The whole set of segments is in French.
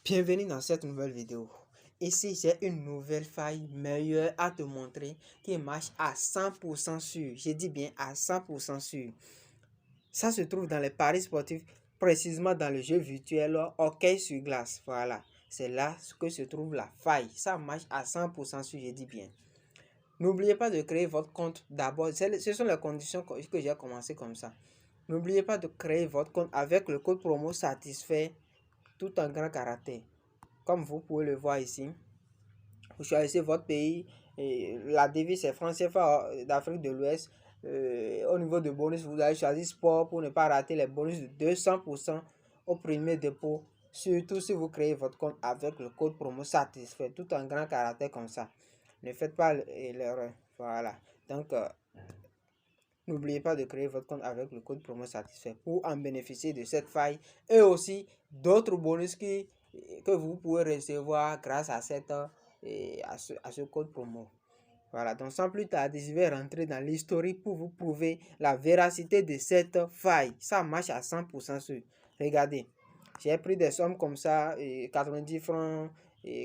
Bienvenue dans cette nouvelle vidéo. Ici, j'ai une nouvelle faille meilleure à te montrer qui marche à 100% sûr. Je dis bien à 100% sûr. Ça se trouve dans les paris sportifs, précisément dans le jeu virtuel hockey sur glace. Voilà, c'est là que se trouve la faille. Ça marche à 100% sûr, je dis bien. N'oubliez pas de créer votre compte d'abord. Ce sont les conditions que j'ai commencé comme ça. N'oubliez pas de créer votre compte avec le code promo satisfait tout en grand caractère. Comme vous pouvez le voir ici, vous choisissez votre pays. Et la devise est franc CFA d'Afrique de l'Ouest. Au niveau de bonus, vous allez choisir sport pour ne pas rater les bonus de 200% au premier dépôt. Surtout si vous créez votre compte avec le code promo satisfait, tout en grand caractère comme ça. Ne faites pas l'erreur. Voilà. Donc, n'oubliez pas de créer votre compte avec le code promo satisfait pour en bénéficier de cette faille et aussi d'autres bonus que vous pouvez recevoir grâce à ce code promo. Voilà, donc sans plus tarder, je vais rentrer dans l'historique pour vous prouver la véracité de cette faille. Ça marche à 100% sûr. Regardez, j'ai pris des sommes comme ça, 90 francs,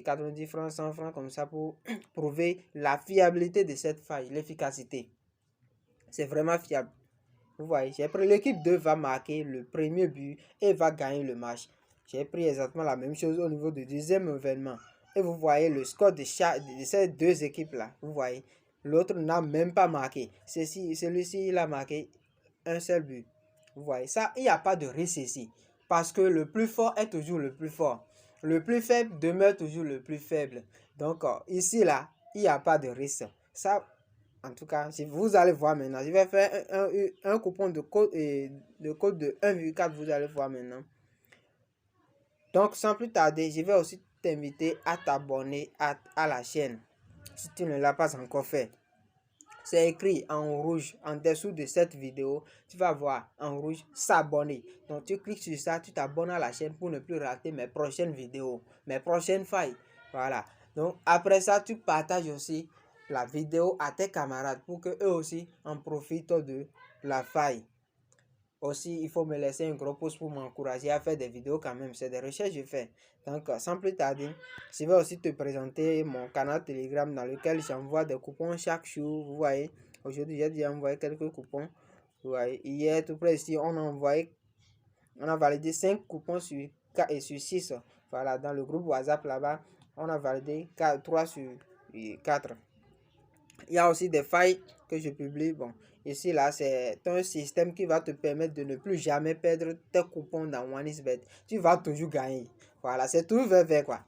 90 francs, 100 francs comme ça pour prouver la fiabilité de cette faille, l'efficacité. C'est vraiment fiable. Vous voyez, j'ai pris l'équipe 2 va marquer le premier but et va gagner le match. J'ai pris exactement la même chose au niveau du deuxième événement. Et vous voyez le score de ces deux équipes-là. Vous voyez, l'autre n'a même pas marqué. Celui-ci, il a marqué un seul but. Vous voyez, ça, il n'y a pas de risque ici. Parce que le plus fort est toujours le plus fort. Le plus faible demeure toujours le plus faible. Donc, ici, là, il n'y a pas de risque. Ça, en tout cas, si vous allez voir maintenant, je vais faire un coupon de code de 1,4, vous allez voir maintenant. Donc, sans plus tarder, je vais aussi t'inviter à t'abonner à la chaîne, si tu ne l'as pas encore fait. C'est écrit en rouge en dessous de cette vidéo. Tu vas voir en rouge s'abonner. Donc, tu cliques sur ça, tu t'abonnes à la chaîne pour ne plus rater mes prochaines vidéos, mes prochaines failles. Voilà. Donc, après ça, tu partages aussi la vidéo à tes camarades pour que eux aussi en profitent de la faille. Aussi, il faut me laisser un gros pouce pour m'encourager à faire des vidéos quand même. C'est des recherches que je fais. Donc, sans plus tarder, je vais aussi te présenter mon canal Telegram dans lequel j'envoie des coupons chaque jour. Vous voyez, aujourd'hui, j'ai déjà envoyé quelques coupons. Vous voyez, hier, tout près ici, on a validé 5 coupons sur 4 et sur 6. Voilà, dans le groupe WhatsApp là-bas, on a validé 3 sur 4. Il y a aussi des failles que je publie. Bon, ici, là, c'est un système qui va te permettre de ne plus jamais perdre tes coupons dans OneXBet. Tu vas toujours gagner. Voilà, c'est tout vert, quoi.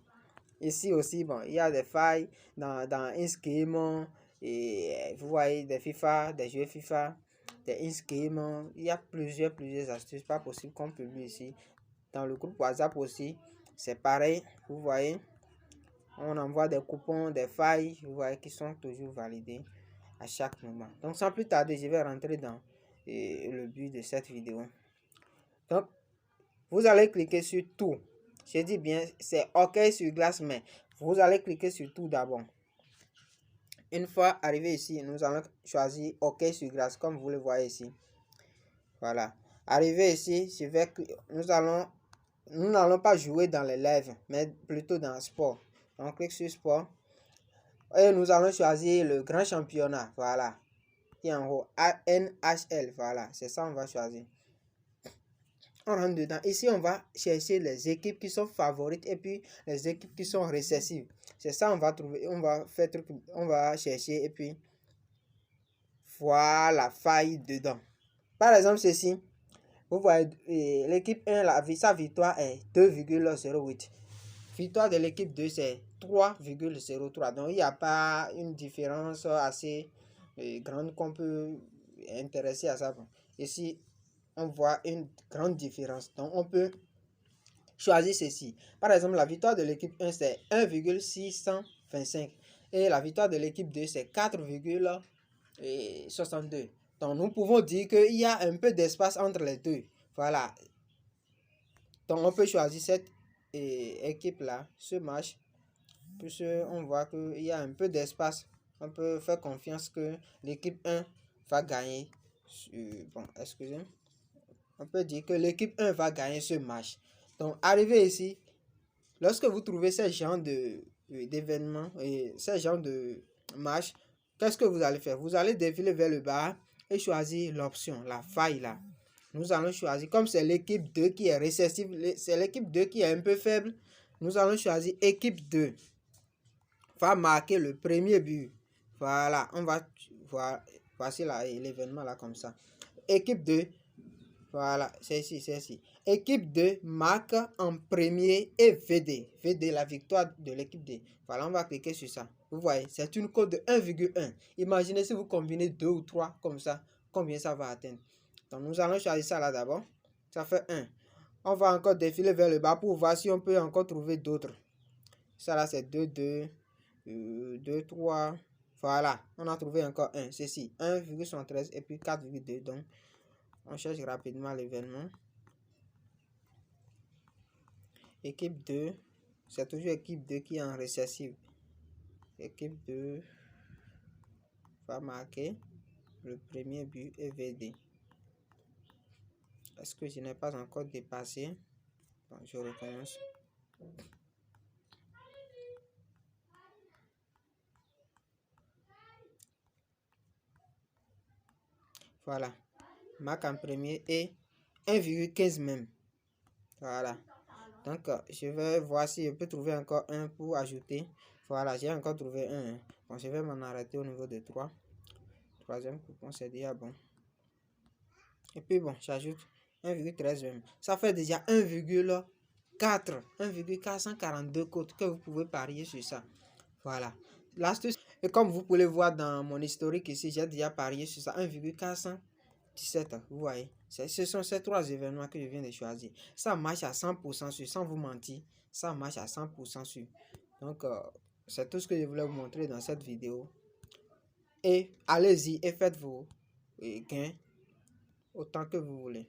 Ici aussi, bon, il y a des failles dans InSkimmer. Et vous voyez, des FIFA, des jeux FIFA, des InSkimmer. Il y a plusieurs astuces, pas possible qu'on publie ici. Dans le groupe WhatsApp aussi, c'est pareil. Vous voyez. On envoie des coupons, des failles, vous voyez, qui sont toujours validés à chaque moment. Donc, sans plus tarder, je vais rentrer dans le but de cette vidéo. Donc, vous allez cliquer sur tout. Je dis bien, c'est OK sur glace, mais vous allez cliquer sur tout d'abord. Une fois arrivé ici, nous allons choisir OK sur glace, comme vous le voyez ici. Voilà. Arrivé ici, nous n'allons pas jouer dans les lives, mais plutôt dans le sport. On clique sur sport. Et nous allons choisir le grand championnat. Voilà. Qui est en haut. NHL. Voilà. C'est ça on va choisir. On rentre dedans. Ici, on va chercher les équipes qui sont favorites et puis les équipes qui sont récessives. C'est ça on va trouver. On va chercher et puis voilà la faille dedans. Par exemple, ceci. Vous voyez, l'équipe 1, sa victoire est 2,08. Victoire de l'équipe 2, c'est 3,03. Donc, il n'y a pas une différence assez grande qu'on peut intéresser à ça. Ici, on voit une grande différence. Donc, on peut choisir ceci. Par exemple, la victoire de l'équipe 1, c'est 1,625. Et la victoire de l'équipe 2, c'est 4,62. Donc, nous pouvons dire qu'il y a un peu d'espace entre les deux. Voilà. Donc, on peut choisir cette équipe-là, ce match. Puisque on voit qu'il y a un peu d'espace. On peut faire confiance que l'équipe 1 va gagner. Bon, excusez. On peut dire que l'équipe 1 va gagner ce match. Donc, arrivé ici, lorsque vous trouvez ces genres d'événements et ces genres de marches, qu'est-ce que vous allez faire? Vous allez défiler vers le bas et choisir l'option, la faille là. Nous allons choisir, comme c'est l'équipe 2 qui est récessive, c'est l'équipe 2 qui est un peu faible, nous allons choisir équipe 2. Va marquer le premier but. Voilà, on va voir, voici l'événement là comme ça. Équipe 2, voilà, c'est ici. Équipe 2 marque en premier et VD. VD, la victoire de l'équipe 2. Voilà, on va cliquer sur ça. Vous voyez, c'est une cote de 1,1. Imaginez si vous combinez 2 ou 3 comme ça, combien ça va atteindre. Donc, nous allons choisir ça là d'abord. Ça fait 1. On va encore défiler vers le bas pour voir si on peut encore trouver d'autres. Ça là, c'est 2, 2, 2, 3. Voilà, on a trouvé encore un. Ceci, 1,73 et puis 4,2. Donc, on cherche rapidement l'événement. Équipe 2, c'est toujours équipe 2 qui est en récessive. Équipe 2 va marquer le premier but et VD. Est-ce que je n'ai pas encore dépassé? Bon, je recommence. Voilà, marque en premier et 1,15 même. Voilà. Donc, je vais voir si je peux trouver encore un pour ajouter. Voilà, j'ai encore trouvé un. Bon, je vais m'en arrêter au niveau de 3. Troisième coupon, c'est déjà bon. Et puis bon, j'ajoute 1,13 même. Ça fait déjà 1,442 cotes que vous pouvez parier sur ça. Voilà. L'astuce, et comme vous pouvez voir dans mon historique ici, j'ai déjà parié sur ça 1,417. Vous voyez, ce sont ces 3 événements que je viens de choisir. Ça marche à 100% sûr, sans vous mentir. Ça marche à 100% sûr. Donc, c'est tout ce que je voulais vous montrer dans cette vidéo. Et allez-y et faites vos gains autant que vous voulez.